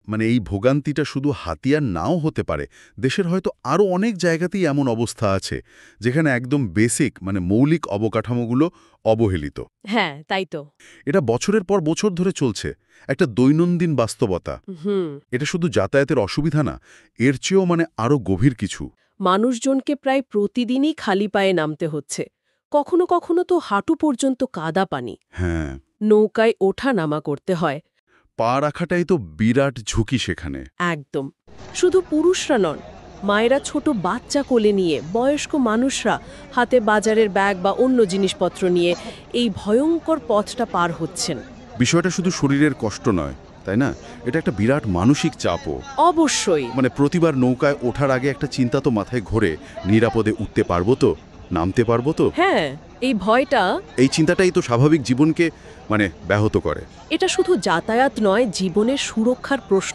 মানে এই ভোগান্তিটা শুধু হাতিয়ার নাও হতে পারে, দেশের হয়তো আরও অনেক জায়গাতেই এমন অবস্থা আছে যেখানে একদম বেসিক মানে মৌলিক অবকাঠামোগুলো অবহেলিত। হ্যাঁ, তাই তো। এটা বছরের পর বছর ধরে চলছে, একটা দৈনন্দিন বাস্তবতা। হুম। এটা শুধু যাতায়াতের অসুবিধা না, এর চেয়েও মানে আরও গভীর কিছু। মানুষজনকে প্রায় প্রতিদিনই খালি পায়ে নামতে হচ্ছে, কখনো কখনো তো হাঁটু পর্যন্ত কাদা পানি। হ্যাঁ, নৌকায় ওঠা নামা করতে হয়। পা রাখাটাই তো বিরাট ঝুঁকি সেখানে। একদম। শুধু পুরুষরা নন, মায়েরা ছোট বাচ্চা কোলে নিয়ে, বয়স্ক মানুষরা হাতে বাজারের ব্যাগ বা অন্য জিনিসপত্র নিয়ে এই ভয়ঙ্কর পথটা পার হচ্ছেন। বিষয়টা শুধু শরীরের কষ্ট নয়, তাই না? এটা একটা বিরাট মানসিক চাপও। অবশ্যই। মানে প্রতিবার নৌকায় ওঠার আগে একটা চিন্তা তো মাথায় ঘোরে, নিরাপদে উঠতে পারবো তো, নামতে পারবো তো। হ্যাঁ, এই ভয়টা, এই চিন্তাটাই তো স্বাভাবিক জীবনকে মানে ব্যাহত করে। এটা শুধু যাতায়াত নয়, জীবনের সুরক্ষার প্রশ্ন।